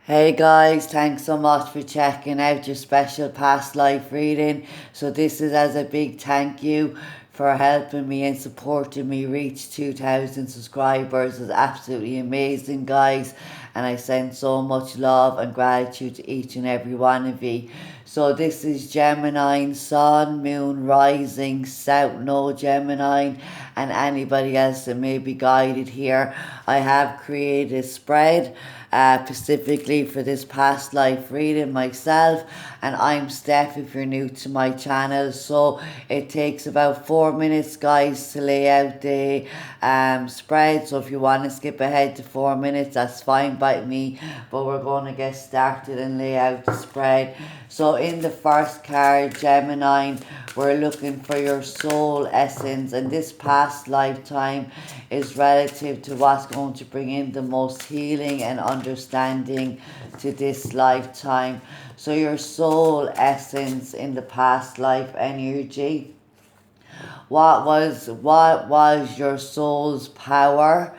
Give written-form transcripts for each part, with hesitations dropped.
Hey guys, thanks so much for checking out your special past life reading. So this is as a big thank you for helping me and supporting me reach 2,000 subscribers. It's absolutely amazing, guys, and I send so much love and gratitude to each and every one of you. So this is Gemini, Sun, Moon, Rising, South Node Gemini, and anybody else that may be guided here. I have created a spread specifically for this past life reading myself, and I'm Steph if you're new to my channel. So it takes about 4 minutes, guys, to lay out the spread. So if you want to skip ahead to 4 minutes, that's fine by me, but we're going to get started and lay out the spread. So in the first card, Gemini, we're looking for your soul essence, and this past lifetime is relative to what's going to bring in the most healing and understanding to this lifetime. So your soul essence in the past life energy. What was your soul's power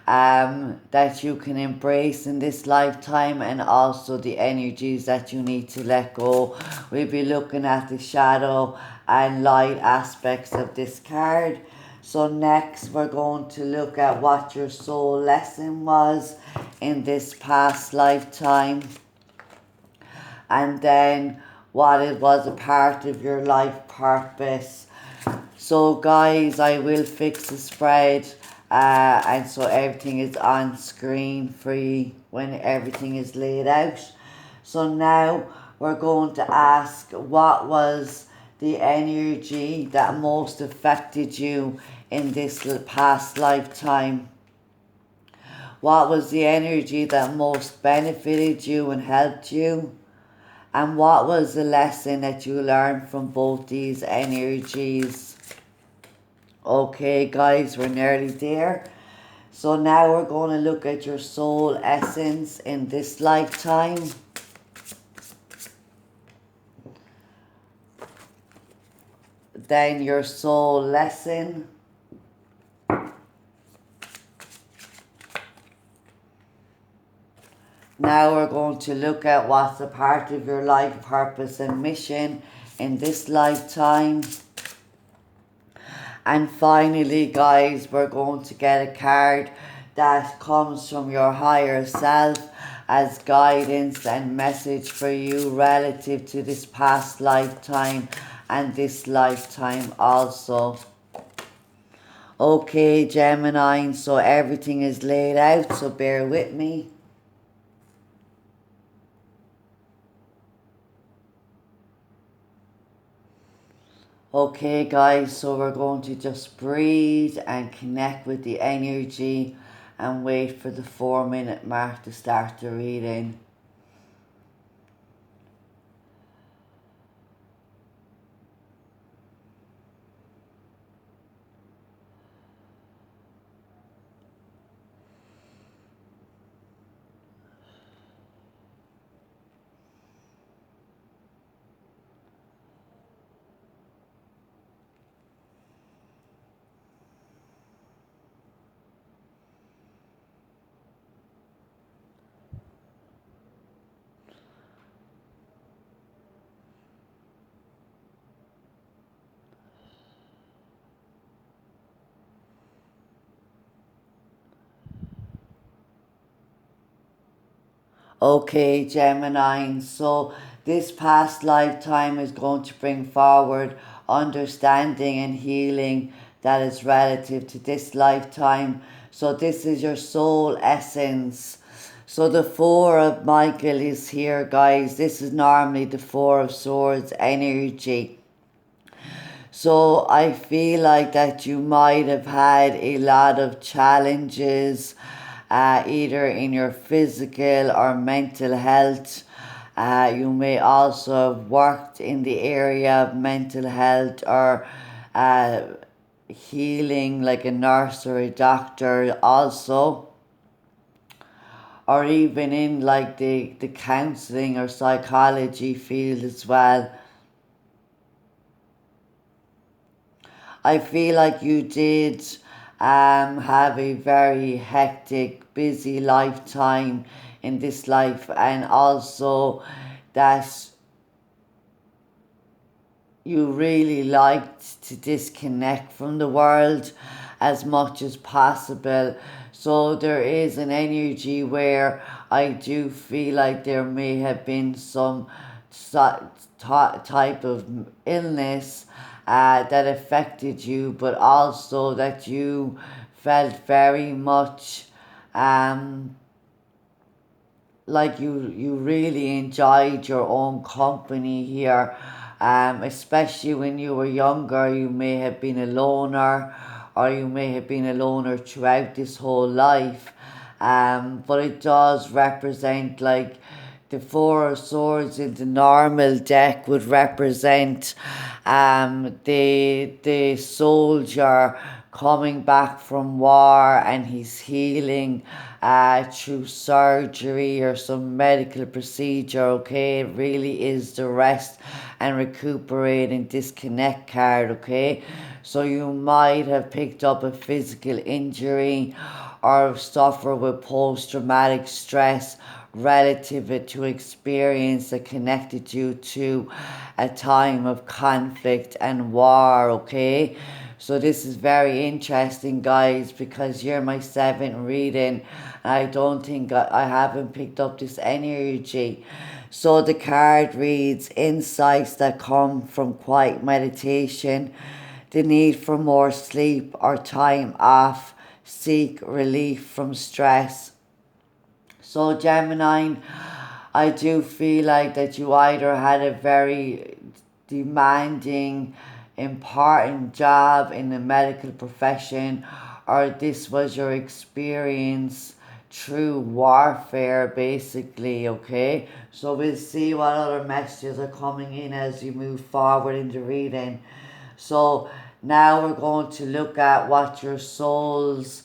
that you can embrace in this lifetime, and also the energies that you need to let go? We'll be looking at the shadow and light aspects of this card. So next we're going to look at what your soul lesson was in this past lifetime, and then what it was a part of your life purpose. So guys, I will fix the spread and so everything is on screen for you when everything is laid out. So now we're going to ask, what was the energy that most affected you in this past lifetime? What was the energy that most benefited you and helped you? And what was the lesson that you learned from both these energies? Okay, guys, we're nearly there. So now we're going to look at your soul essence in this lifetime. Then your soul lesson. Now we're going to look at what's a part of your life purpose and mission in this lifetime. And finally, guys, we're going to get a card that comes from your higher self as guidance and message for you relative to this past lifetime and this lifetime also. Okay, Gemini, so everything is laid out, so bear with me. Okay, guys, so we're going to just breathe and connect with the energy and wait for the 4-minute mark to start the reading. Okay, Gemini, so this past lifetime is going to bring forward understanding and healing that is relative to this lifetime. So this is your soul essence. So the Four of Michael is here, guys. This is normally the Four of Swords energy. So I feel like that you might have had a lot of challenges, either in your physical or mental health. You may also have worked in the area of mental health or healing, like a nurse or a doctor also. Or even in like the counseling or psychology field as well. I feel like you did have a very hectic, busy lifetime in this life, and also that you really liked to disconnect from the world as much as possible. So there is an energy where I do feel like there may have been some type of illness that affected you, but also that you felt very much um, like you really enjoyed your own company here, especially when you were younger. You may have been a loner, or you may have been a loner throughout this whole life, but it does represent like the Four of Swords in the normal deck would represent the soldier coming back from war, and he's healing through surgery or some medical procedure. Okay, it really is the rest and recuperate and disconnect card. Okay, so you might have picked up a physical injury or suffer with post-traumatic stress relative to experience that connected you to a time of conflict and war. Okay, so this is very interesting, guys, because you're my seventh reading. I don't think I haven't picked up this energy. So the card reads insights that come from quiet meditation, the need for more sleep or time off, seek relief from stress. So Gemini, I do feel like that you either had a very demanding, important job in the medical profession, or this was your experience through warfare, basically. Okay, so we'll see what other messages are coming in as you move forward in the reading. So now we're going to look at what your soul's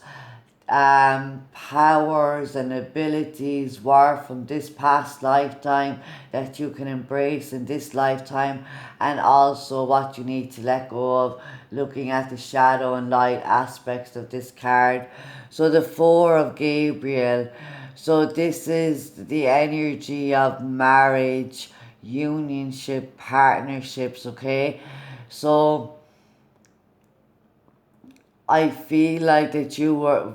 powers and abilities were from this past lifetime that you can embrace in this lifetime, and also what you need to let go of, looking at the shadow and light aspects of this card. So the Four of Gabriel. So this is the energy of marriage, unionship, partnerships. Okay, so I feel like that you were,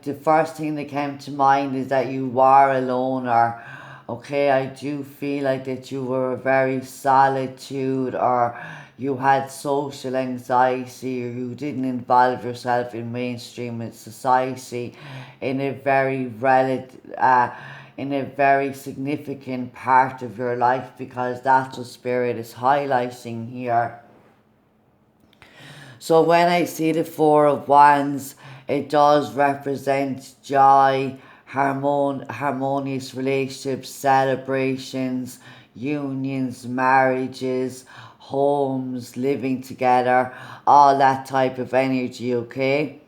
the first thing that came to mind is that you were a loner. Okay, I do feel like that you were very solitude, or you had social anxiety, or you didn't involve yourself in mainstream society in a very in a very significant part of your life, because that's what spirit is highlighting here. So when I see the Four of Wands, it does represent joy, harmonious relationships, celebrations, unions, marriages, homes, living together, all that type of energy. Okay,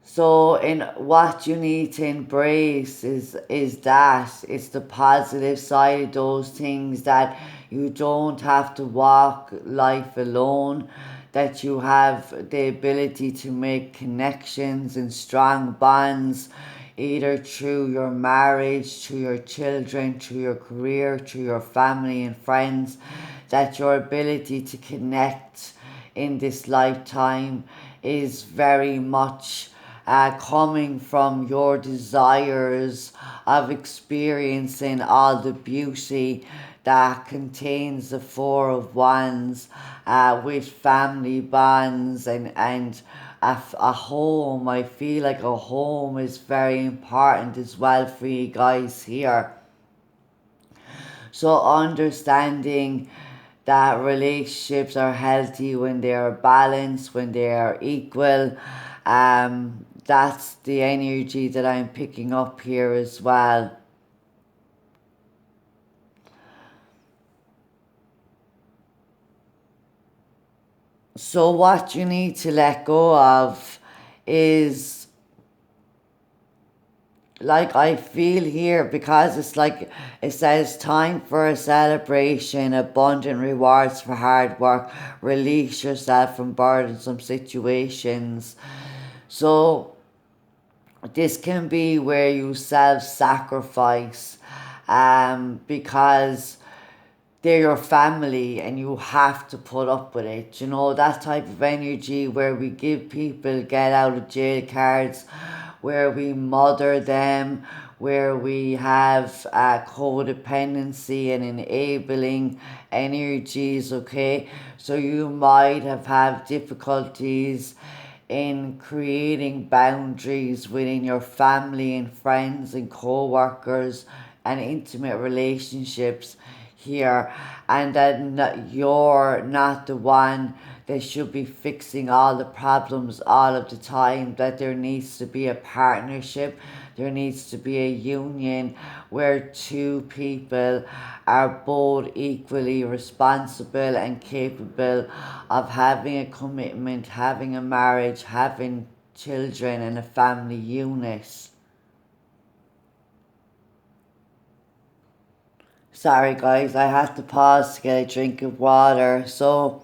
so in what you need to embrace is that it's the positive side of those things, that you don't have to walk life alone, that you have the ability to make connections and strong bonds, either through your marriage, through your children, through your career, through your family and friends, that your ability to connect in this lifetime is very much coming from your desires of experiencing all the beauty that contains the Four of Wands, with family bonds and a home. I feel like a home is very important as well for you guys here. So understanding that relationships are healthy when they are balanced, when they are equal. That's the energy that I'm picking up here as well. So what you need to let go of is like I feel here, because it's like it says time for a celebration, abundant rewards for hard work, release yourself from burdensome situations. So this can be where you self-sacrifice, because they're your family and you have to put up with it. You know, that type of energy where we give people get out of jail cards, where we mother them, where we have codependency and enabling energies, okay? So you might have had difficulties in creating boundaries within your family and friends and co-workers and intimate relationships here, and that you're not the one that should be fixing all the problems all of the time, that there needs to be a partnership, there needs to be a union where two people are both equally responsible and capable of having a commitment, having a marriage, having children and a family unit. Sorry guys, I had to pause to get a drink of water. So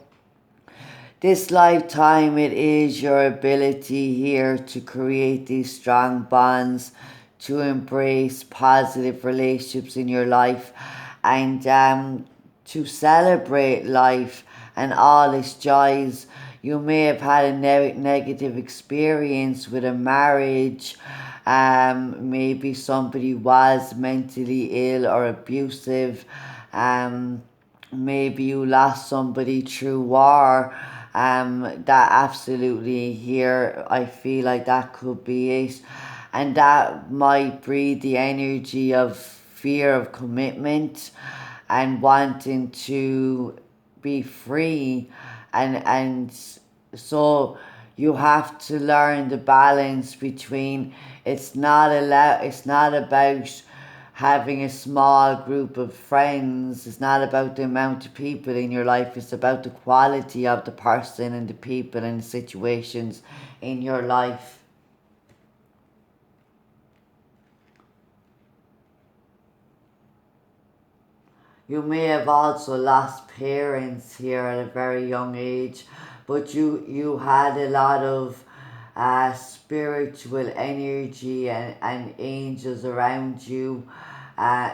this lifetime, it is your ability here to create these strong bonds, to embrace positive relationships in your life, and to celebrate life and all its joys. You may have had a negative experience with a marriage. Maybe somebody was mentally ill or abusive. Maybe you lost somebody through war. That absolutely here, I feel like that could be it. And that might breed the energy of fear of commitment and wanting to be free, and so you have to learn the balance between, it's not about having a small group of friends, it's not about the amount of people in your life, it's about the quality of the person and the people and the situations in your life. You may have also lost parents here at a very young age, but you had a lot of spiritual energy and angels around you, uh,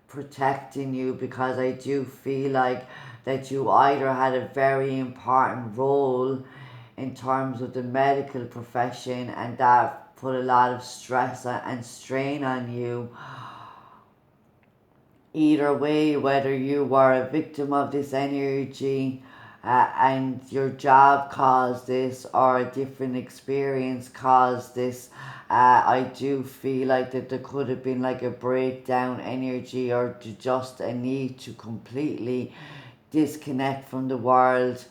protecting you, because I do feel like that you either had a very important role in terms of the medical profession and that put a lot of stress and strain on you. Either way, whether you were a victim of this energy, and your job caused this, or a different experience caused this, I do feel like that there could have been like a breakdown energy, or just a need to completely disconnect from the world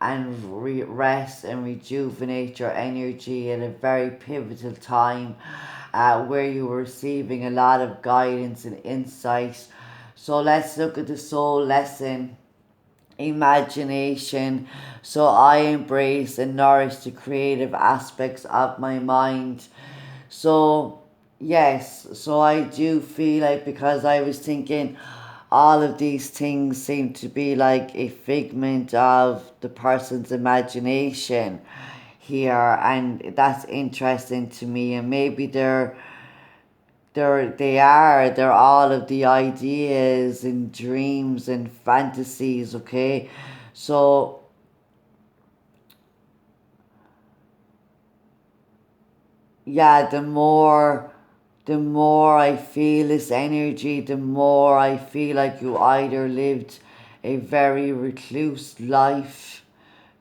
and rest and rejuvenate your energy at a very pivotal time, where you were receiving a lot of guidance and insight. So let's look at the soul lesson. Imagination. So I embrace and nourish the creative aspects of my mind. So yes, so I do feel like, because I was thinking all of these things seem to be like a figment of the person's imagination here, and that's interesting to me. And maybe they're all of the ideas and dreams and fantasies, okay? So yeah, the more I feel this energy, the more I feel like you either lived a very recluse life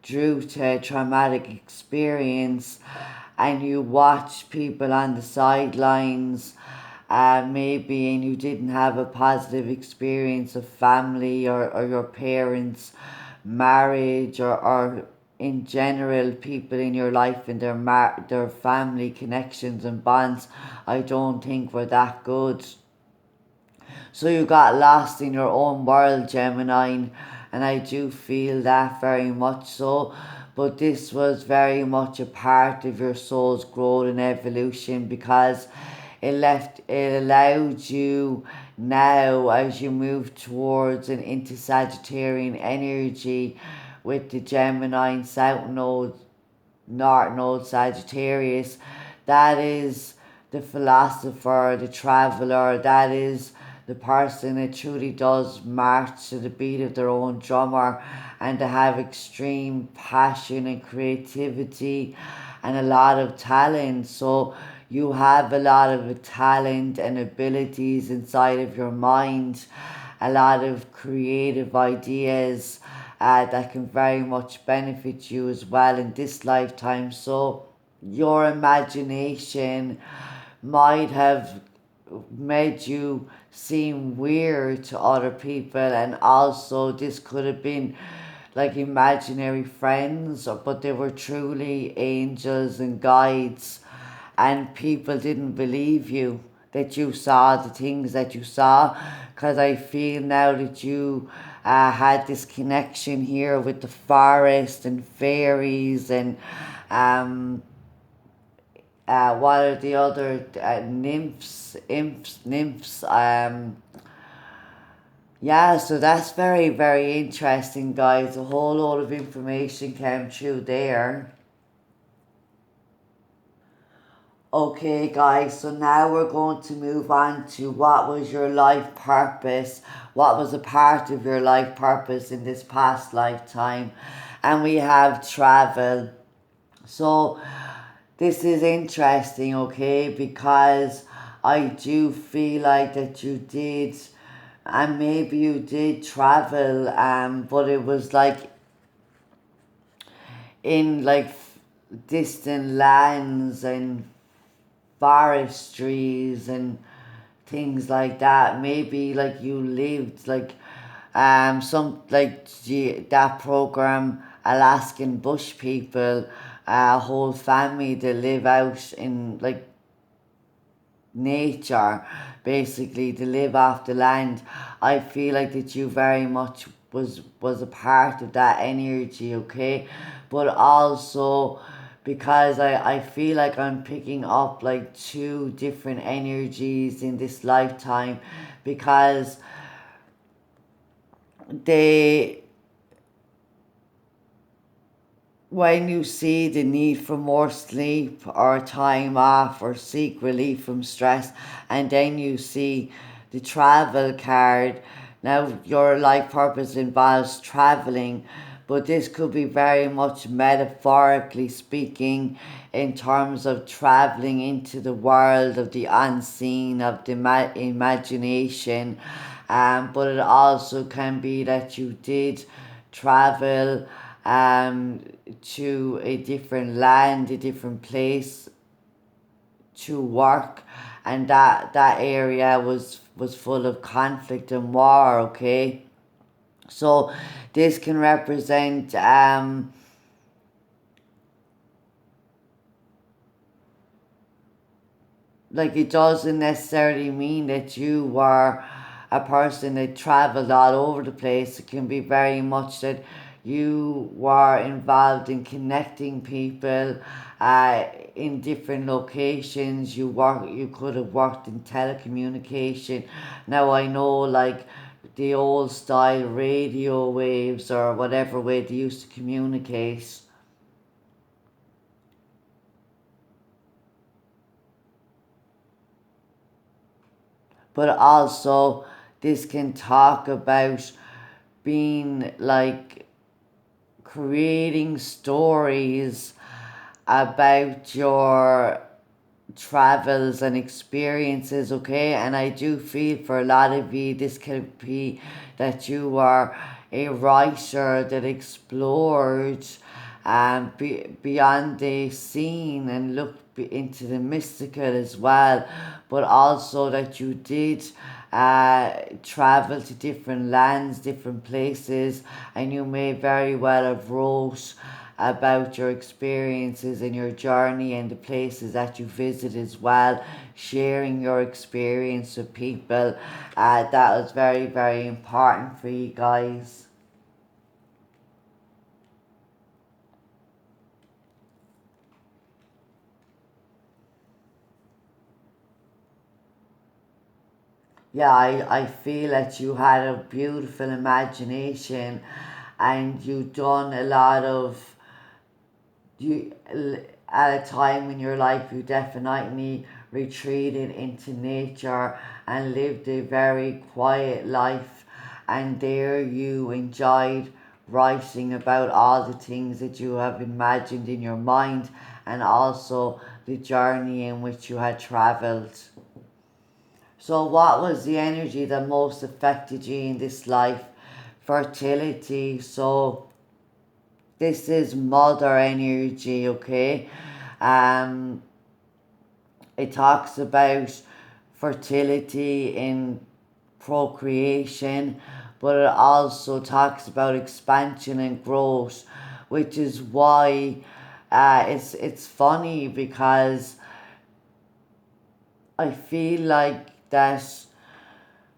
due to a traumatic experience, and you watch people on the sidelines, maybe, and you didn't have a positive experience of family, or your parents' marriage, or in general people in your life and their family connections and bonds, I don't think were that good. So you got lost in your own world, Gemini, and I do feel that very much so. But this was very much a part of your soul's growth and evolution, because it allowed you now, as you move towards and into Sagittarian energy with the Gemini and South Node, North Node Sagittarius, that is the philosopher, the traveller, that is the person that truly does march to the beat of their own drummer, and to have extreme passion and creativity and a lot of talent. So you have a lot of talent and abilities inside of your mind, a lot of creative ideas that can very much benefit you as well in this lifetime. So your imagination might have made you seem weird to other people, and also this could have been like imaginary friends, but they were truly angels and guides, and people didn't believe you that you saw the things that you saw, because I feel now that you had this connection here with the forest and fairies and what are the other nymphs. Yeah, so that's very, very interesting, guys. A whole lot of information came through there. Okay, guys, so now we're going to move on to what was your life purpose? What was a part of your life purpose in this past lifetime? And we have travel. So this is interesting, okay, because I do feel like that you did, and maybe you did travel, but it was like in like distant lands and forestries and things like that. Maybe like you lived like some like that program Alaskan Bush People, a whole family that live out in like nature, basically to live off the land. I feel like that you very much was a part of that energy, okay? But also because I feel like I'm picking up like two different energies in this lifetime, because they, when you see the need for more sleep or time off or seek relief from stress, and then you see the travel card, now your life purpose involves traveling, but this could be very much metaphorically speaking in terms of traveling into the world of the unseen, of the imagination. But it also can be that you did travel to a different land, a different place to work, and that area was full of conflict and war, okay? So this can represent like it doesn't necessarily mean that you were a person that traveled all over the place. It can be very much that you were involved in connecting people in different locations. You could have worked in telecommunication. Now I know like the old style radio waves or whatever way they used to communicate. But also this can talk about being like creating stories about your travels and experiences, okay? And I do feel for a lot of you this could be that you are a writer that explored beyond the scene and looked into the mystical as well, but also that you did travel to different lands, different places, and you may very well have wrote about your experiences and your journey and the places that you visit as well, sharing your experience with people. That was very, very important for you guys. Yeah, I feel that you had a beautiful imagination, and you done a lot of you at a time in your life you definitely retreated into nature and lived a very quiet life, and there you enjoyed writing about all the things that you have imagined in your mind, and also the journey in which you had traveled. So what was the energy that most affected you in this life? Fertility. So this is mother energy, okay? Um, it talks about fertility in procreation, but it also talks about expansion and growth, which is why it's funny because I feel like that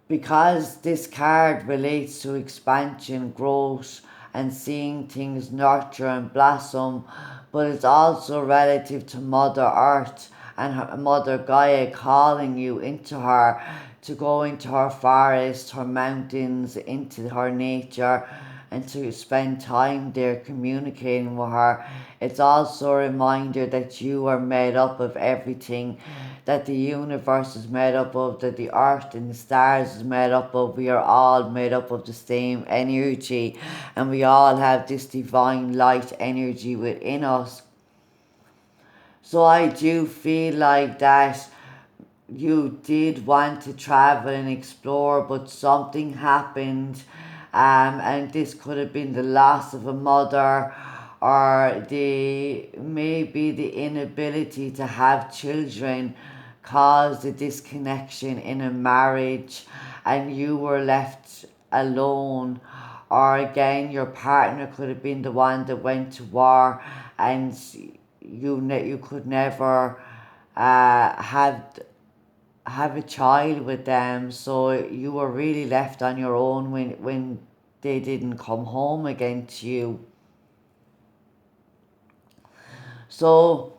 because this card relates to expansion, growth, and seeing things nurture and blossom, but it's also relative to Mother Earth and Mother Gaia calling you into her to go into her forest, her mountains, into her nature, and to spend time there communicating with her. It's also a reminder that you are made up of everything, that the universe is made up of, that the earth and the stars is made up of. We are all made up of the same energy, and we all have this divine light energy within us. So I do feel like that you did want to travel and explore, but something happened, and this could have been the loss of a mother, or the maybe the inability to have children caused a disconnection in a marriage, and you were left alone. Or again, your partner could have been the one that went to war, and you could never have a child with them, so you were really left on your own when they didn't come home again to you. So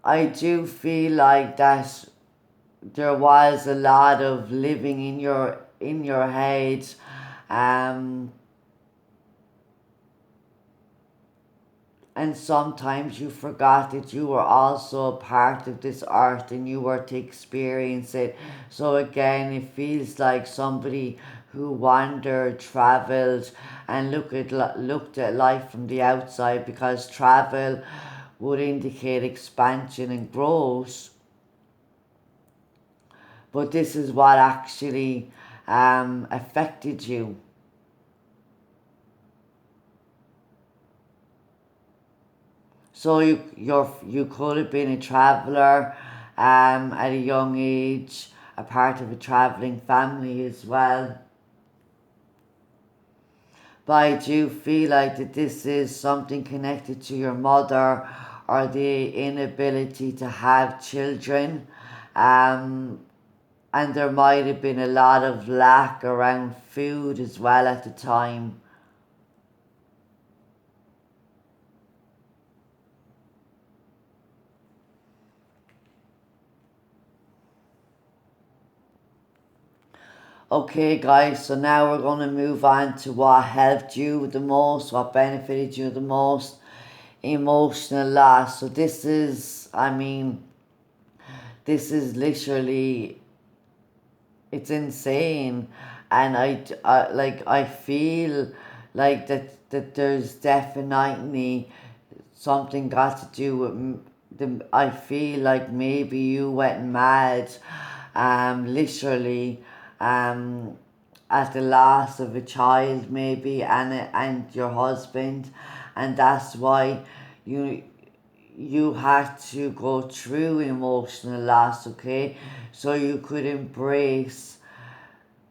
I do feel like that there was a lot of living in your head, um and sometimes you forgot that you were also a part of this earth and you were to experience it. So again, it feels like somebody who wandered, traveled, and looked at life from the outside, because travel would indicate expansion and growth. But this is what actually affected you. So you could have been a traveller at a young age, a part of a travelling family as well. But I do feel like that this is something connected to your mother, or the inability to have children. Um, and there might have been a lot of lack around food as well at the time. Okay, guys, so now we're going to move on to what helped you the most, what benefited you the most. Emotional loss. So this is literally, it's insane. And I feel like that there's definitely something got to do with I feel like maybe you went mad, literally, um, at the loss of a child, maybe, and your husband, and that's why you you had to go through emotional loss, okay, so you could embrace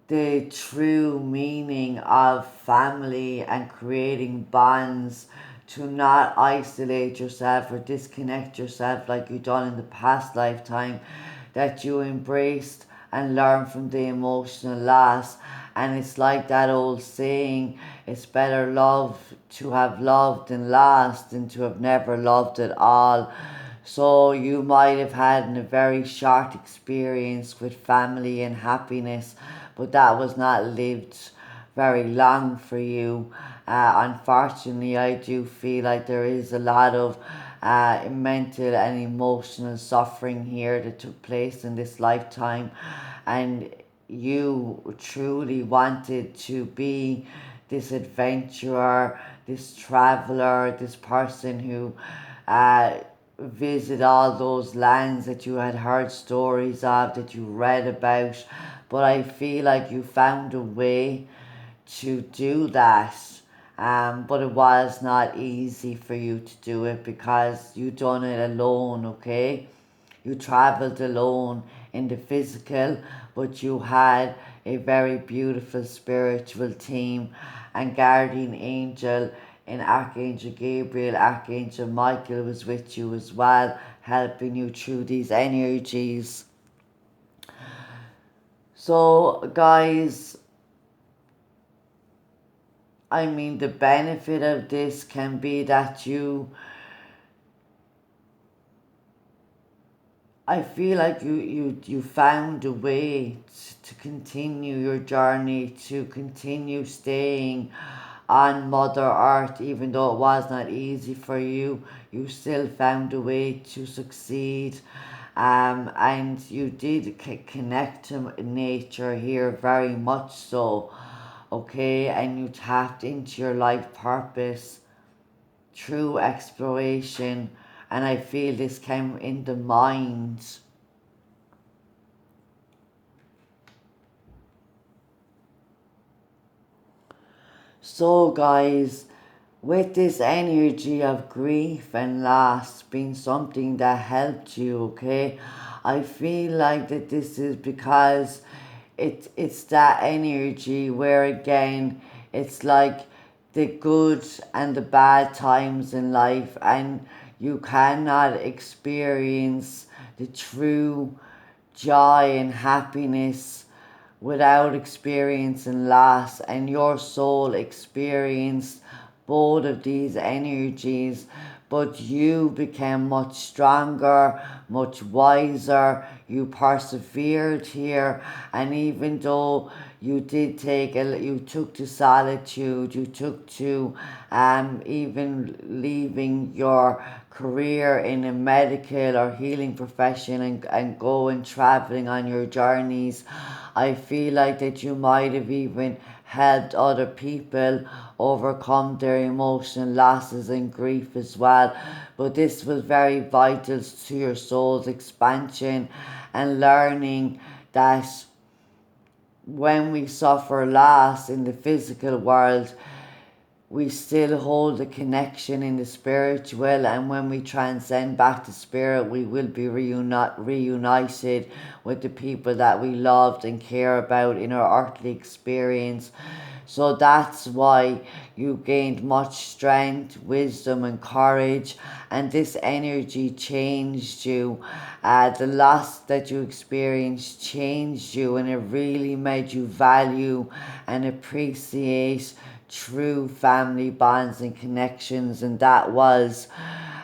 the true meaning of family and creating bonds, to not isolate yourself or disconnect yourself like you done in the past lifetime, that you embraced and learned from the emotional loss. And it's like that old saying, it's better love to have loved and lost than to have never loved at all. So you might have had a very short experience with family and happiness, but that was not lived very long for you. Unfortunately, I do feel like there is a lot of mental and emotional suffering here that took place in this lifetime, and you truly wanted to be this adventurer, this traveler, this person who uh, visit all those lands that you had heard stories of, that you read about. But I feel like you found a way to do that. But it was not easy for you to do it because you done it alone, okay? You traveled alone in the physical, but you had a very beautiful spiritual team and guardian angel in Archangel Gabriel. Archangel Michael was with you as well, helping you through these energies. So, guys, I mean, the benefit of this can be that I feel like you found a way to continue your journey, to continue staying on Mother Earth, even though it was not easy for you. You still found a way to succeed. And you did connect to nature here very much so, okay? And you tapped into your life purpose through exploration, and I feel this came in the mind. So, guys, with this energy of grief and loss being something that helped you, okay, I feel like that this is because it's that energy where again it's like the good and the bad times in life, and you cannot experience the true joy and happiness without experiencing loss, and your soul experienced both of these energies, but you became much stronger, much wiser. You persevered here, and even though you did you took to solitude, you took to even leaving your career in a medical or healing profession, and going traveling on your journeys. I feel like that you might have even helped other people overcome their emotional losses and grief as well. But this was very vital to your soul's expansion and learning that when we suffer loss in the physical world, we still hold a connection in the spiritual, and when we transcend back to spirit, we will be reunited with the people that we loved and care about in our earthly experience. So that's why you gained much strength, wisdom, and courage, and this energy changed you. The loss that you experienced changed you, and it really made you value and appreciate true family bonds and connections, and that was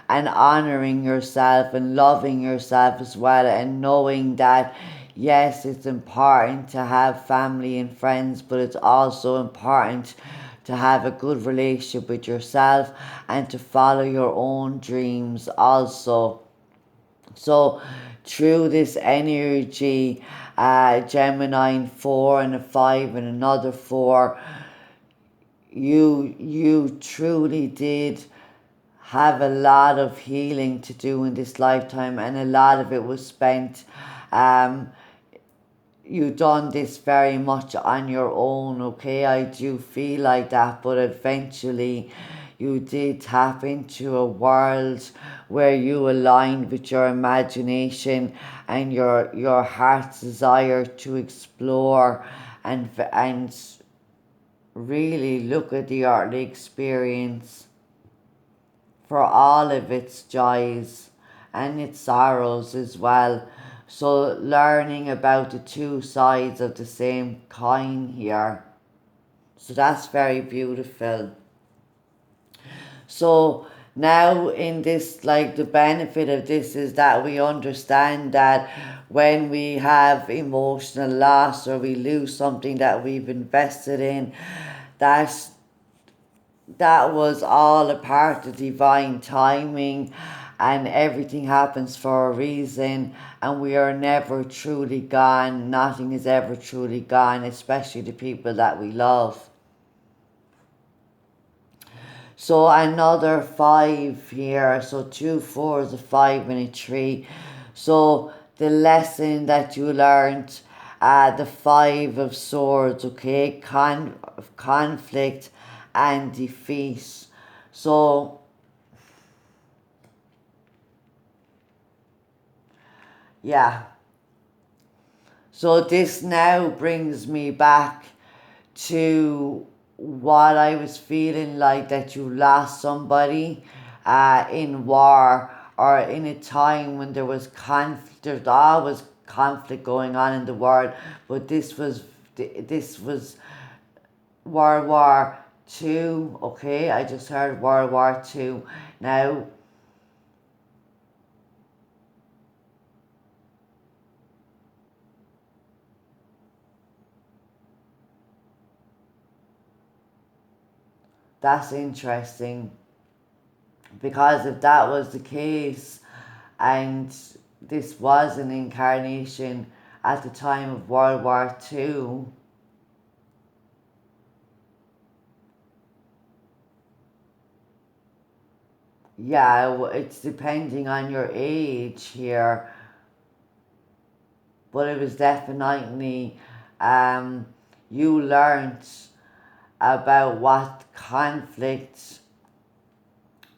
and honoring yourself and loving yourself as well, and knowing that yes, it's important to have family and friends, but it's also important to have a good relationship with yourself and to follow your own dreams also. So through this energy, Gemini and 4 and a 5 and another 4, you truly did have a lot of healing to do in this lifetime, and a lot of it was spent um you done this very much on your own, okay? I do feel like that, but eventually you did tap into a world where you aligned with your imagination and your heart's desire to explore and really look at the earthly experience for all of its joys and its sorrows as well. So, learning about the two sides of the same coin here. So, that's very beautiful. So, Now in this, like, the benefit of this is that we understand that when we have emotional loss or we lose something that we've invested in, that that was all a part of divine timing, and everything happens for a reason, and we are never truly gone. Nothing is ever truly gone, especially the people that we love. So another 5 here. So 2 4s, a 5 and a 3. So the lesson that you learned, the 5 of swords, okay, conflict and defeat. So yeah. So this now brings me back to what I was feeling like, that you lost somebody in war, or in a time when there was conflict. There's always conflict going on in the world, but this was World War II. Okay, I just heard World War II. Now, that's interesting, because if that was the case, and this was an incarnation at the time of World War II, yeah, it's depending on your age here, but it was definitely, um, you learnt about what conflict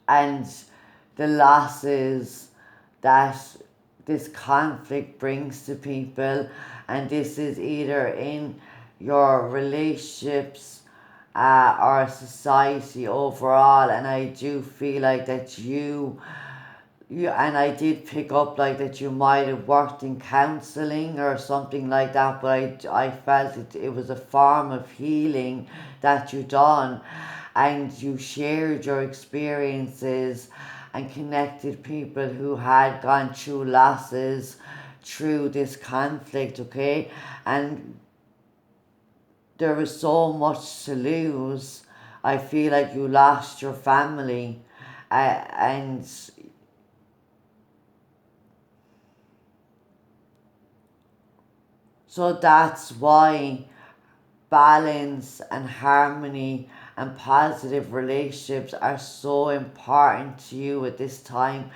and the losses that this conflict brings to people, and this is either in your relationships, or society overall. And I do feel like that you and I did pick up like that you might have worked in counseling or something like that, but I felt it was a form of healing that you done, and you shared your experiences and connected people who had gone through losses through this conflict, okay? And there was so much to lose. I feel like you lost your family, and so that's why balance and harmony and positive relationships are so important to you at this time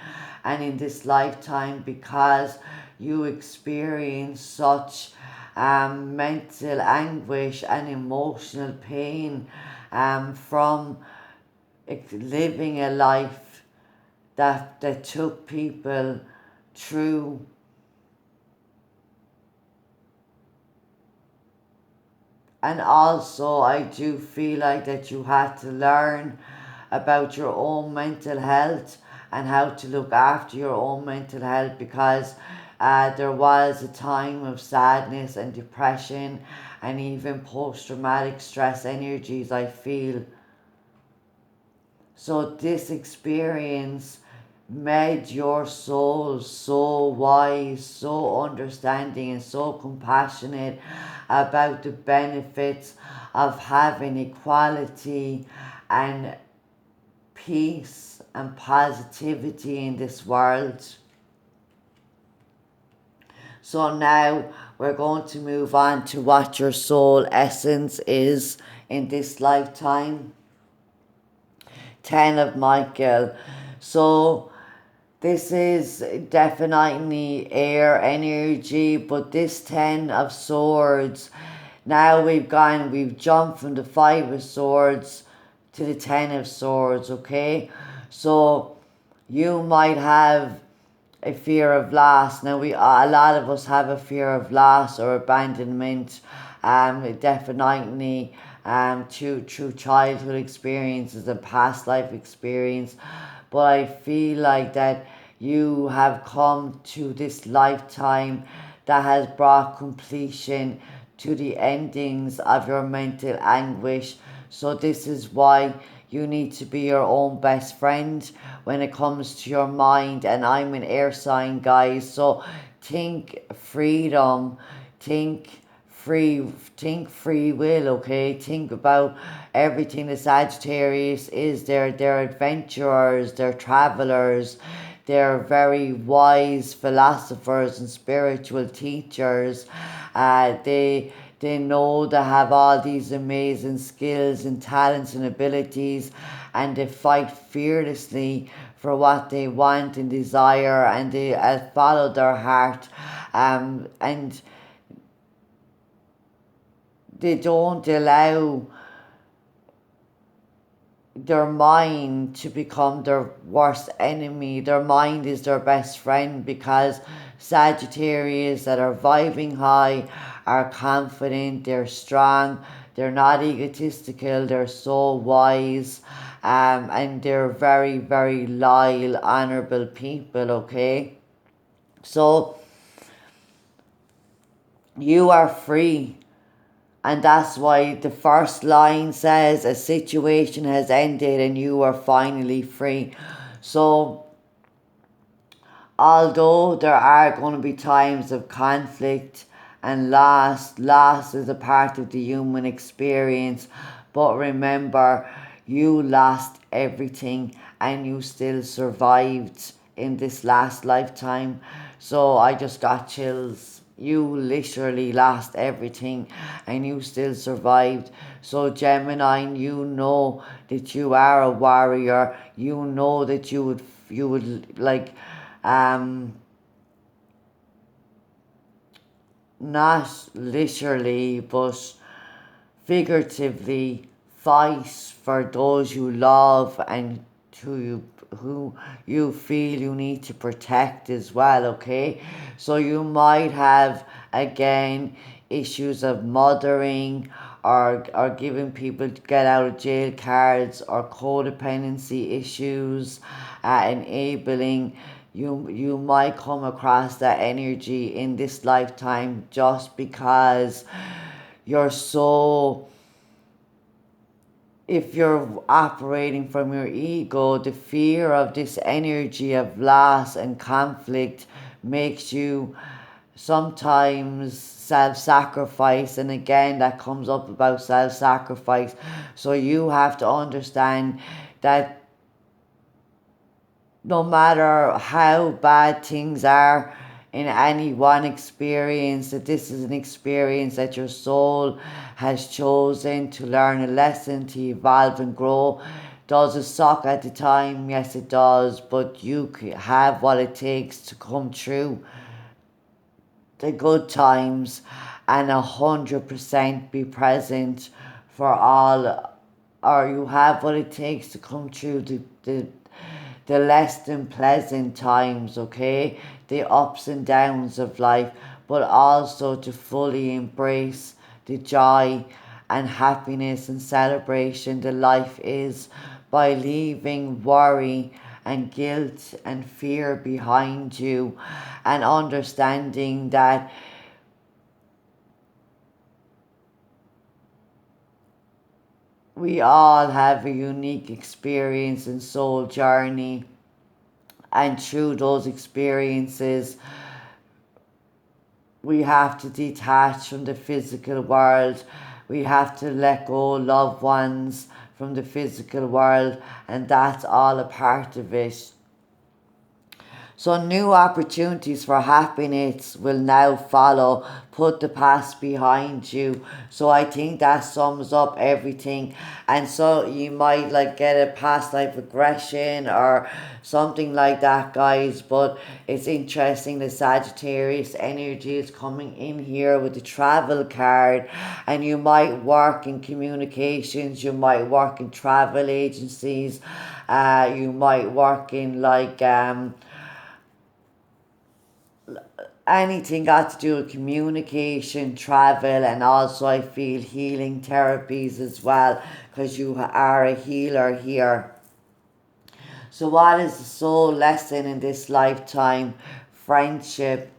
and in this lifetime, because you experience such mental anguish and emotional pain from living a life that took people through. And also, I do feel like that you had to learn about your own mental health and how to look after your own mental health, because there was a time of sadness and depression and even post traumatic stress energies, I feel. So, this experience made your soul so wise, so understanding, and so compassionate about the benefits of having equality and peace and positivity in this world. So now we're going to move on to what your soul essence is in this lifetime. 10 of Michael. So this is definitely air energy, but this 10 of swords, now we've jumped from the 5 of swords to the 10 of swords, okay? So you might have a fear of loss. Now a lot of us have a fear of loss or abandonment, definitely through childhood experiences and past life experience. But I feel like that you have come to this lifetime that has brought completion to the endings of your mental anguish. So this is why You need to be your own best friend when it comes to your mind. And I'm an air sign, guys. So think freedom, think free will, okay? Think about everything the Sagittarius is. They're adventurers, they're travelers, they're very wise philosophers and spiritual teachers. They know they have all these amazing skills and talents and abilities, and they fight fearlessly for what they want and desire, and they follow their heart, and they don't allow their mind to become their worst enemy. Their mind is their best friend, because Sagittarius that are vibing high are confident, they're strong, they're not egotistical, they're so wise, and they're very, very loyal, honorable people, okay? So you are free. And that's why the first line says a situation has ended and you are finally free. So, although there are going to be times of conflict and loss is a part of the human experience. But remember, you lost everything and you still survived in this last lifetime. So I just got chills. You literally lost everything and you still survived. So Gemini, you know that you are a warrior. You know that you would like not literally but figuratively fight for those you love and who you feel you need to protect as well, okay? So you might have again issues of mothering, or giving people get out of jail cards, or codependency issues, enabling. You might come across that energy in this lifetime, just because you're so, if you're operating from your ego, the fear of this energy of loss and conflict makes you sometimes self-sacrifice. And again, that comes up about self-sacrifice. So you have to understand that no matter how bad things are in any one experience, that this is an experience that your soul has chosen to learn a lesson, to evolve and grow. Does it suck at the time? Yes, it does. But you have what it takes to come through the good times, and 100% be present for all, or you have what it takes to come through the less than pleasant times, okay? The ups and downs of life, but also to fully embrace the joy and happiness and celebration that life is, by leaving worry and guilt and fear behind you, and understanding that we all have a unique experience and soul journey, and through those experiences we have to detach from the physical world. We have to let go loved ones from the physical world, and that's all a part of it. So new opportunities for happiness will now follow. Put the past behind you. So I think that sums up everything. And so you might like get a past life regression or something like that, guys. But it's interesting, the Sagittarius energy is coming in here with the travel card. And you might work in communications, you might work in travel agencies, you might work in like anything got to do with communication, travel, and also I feel healing therapies as well, because you are a healer here. So what is the soul lesson in this lifetime? Friendship.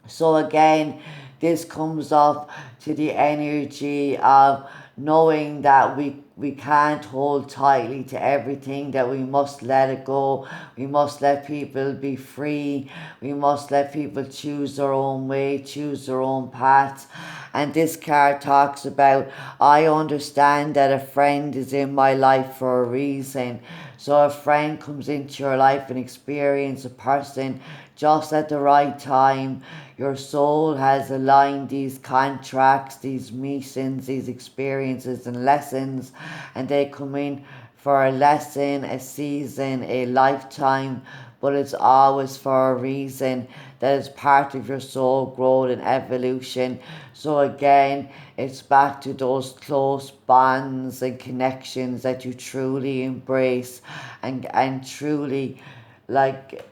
So again, this comes up to the energy of knowing that we can't hold tightly to everything, that we must let it go. We must let people be free. We must let people choose their own way, choose their own path. And this card talks about, I understand that a friend is in my life for a reason. So a friend comes into your life and experience a person just at the right time. Your soul has aligned these contracts, these meetings, these experiences and lessons, and they come in for a lesson, a season, a lifetime, but it's always for a reason. That is part of your soul growth and evolution. So again, it's back to those close bonds and connections that you truly embrace and truly like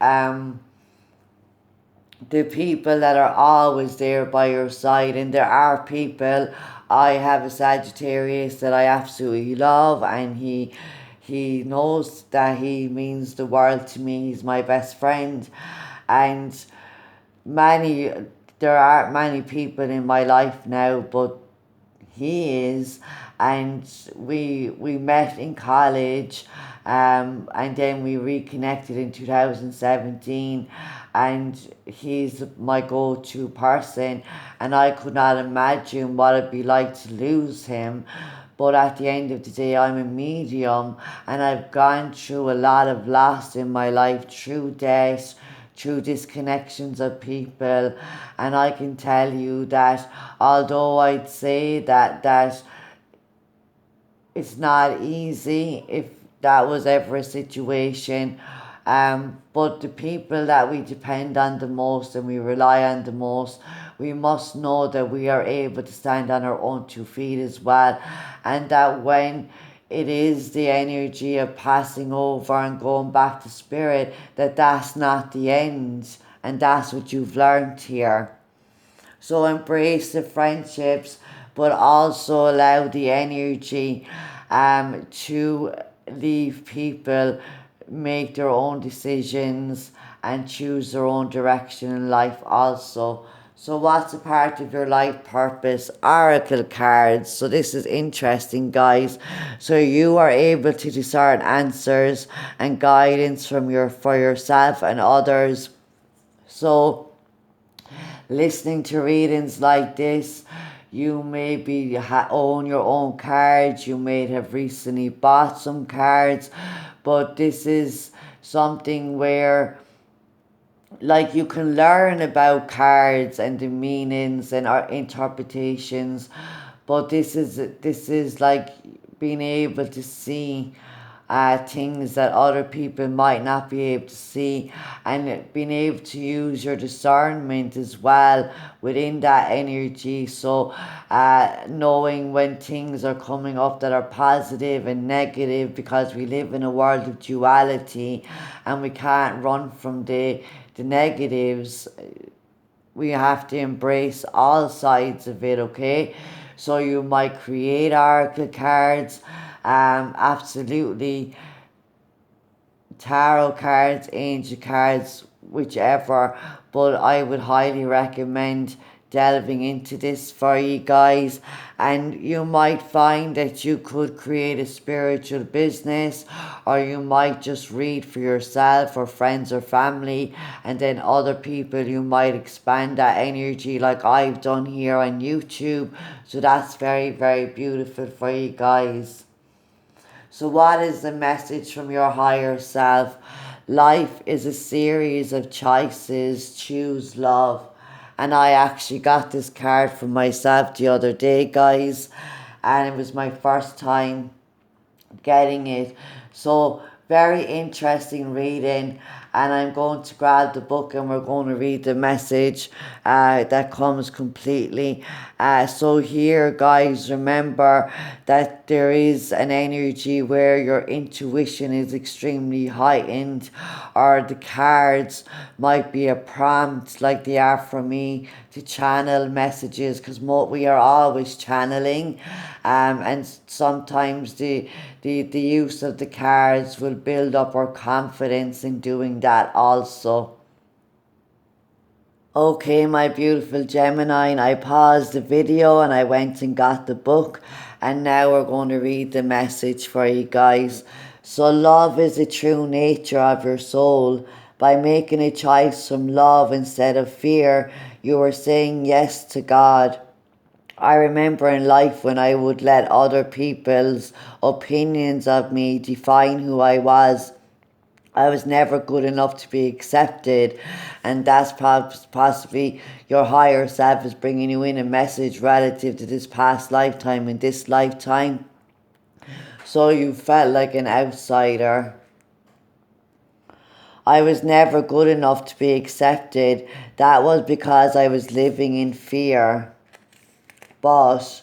the people that are always there by your side. And there are people, I have a Sagittarius that I absolutely love, and he knows that he means the world to me. He's my best friend. And many there aren't many people in my life now, but he is. And we met in college, and then we reconnected in 2017, and he's my go-to person, and I could not imagine what it'd be like to lose him. But at the end of the day, I'm a medium, and I've gone through a lot of loss in my life, through death, through disconnections of people. And I can tell you that although I'd say that it's not easy, if that was ever a situation, but the people that we depend on the most and we rely on the most, we must know that we are able to stand on our own 2 feet as well. And that when it is the energy of passing over and going back to spirit, that's not the end. And that's what you've learned here. So embrace the friendships, but also allow the energy to leave people make their own decisions and choose their own direction in life also. So what's a part of your life purpose? Oracle cards. So this is interesting, guys. So you are able to discern answers and guidance for yourself and others. So listening to readings like this, you maybe own your own cards. You may have recently bought some cards, but this is something where like you can learn about cards and the meanings and our interpretations, but this is like being able to see things that other people might not be able to see, and being able to use your discernment as well within that energy. So knowing when things are coming up that are positive and negative, because we live in a world of duality and we can't run from the negatives. We have to embrace all sides of it, okay? So you might create oracle cards, absolutely, tarot cards, angel cards, whichever. But I would highly recommend delving into this for you guys, and you might find that you could create a spiritual business, or you might just read for yourself or friends or family, and then other people you might expand that energy like I've done here on YouTube. So that's very, very beautiful for you guys. So what is the message from your higher self? Life is a series of choices. Choose love. And I actually got this card for myself the other day, guys, and it was my first time getting it. So very interesting reading, and I'm going to grab the book and we're going to read the message that comes completely. So here, guys, remember that there is an energy where your intuition is extremely heightened, or the cards might be a prompt like they are for me to channel messages, because we are always channeling, and sometimes the use of the cards will build up our confidence in doing that also. Okay, my beautiful Gemini, and I paused the video and I went and got the book, and now we're going to read the message for you guys. So, love is the true nature of your soul. By making a choice from love instead of fear, you are saying yes to God. I remember in life when I would let other people's opinions of me define who I was. I was never good enough to be accepted, and that's possibly your higher self is bringing you in a message relative to this past lifetime and this lifetime. So you felt like an outsider. I was never good enough to be accepted. That was because I was living in fear. But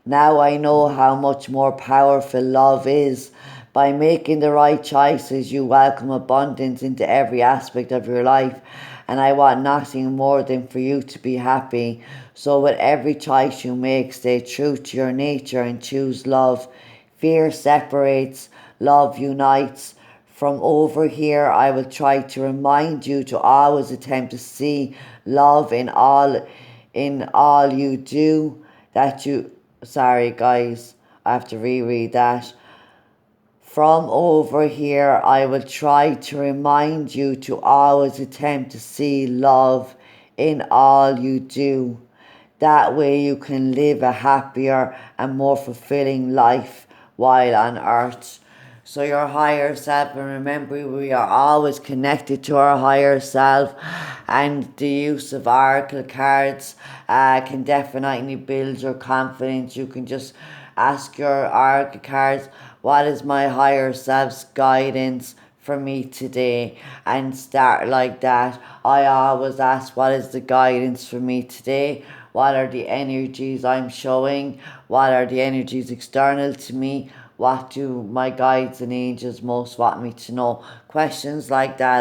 now I know how much more powerful love is. By making the right choices, you welcome abundance into every aspect of your life. And I want nothing more than for you to be happy. So, with every choice you make, stay true to your nature and choose love. Fear separates, love unites. From over here, I will try to remind you to always attempt to see love in all you do. That you, sorry guys, I have to reread that. From over here, I will try to remind you to always attempt to see love in all you do. That way you can live a happier and more fulfilling life while on earth. So your higher self, and remember we are always connected to our higher self, and the use of oracle cards can definitely build your confidence. You can just ask your oracle cards, what is my higher self's guidance for me today, and start like that. I always ask, what is the guidance for me today? What are the energies I'm showing? What are the energies external to me? What do my guides and angels most want me to know? Questions like that.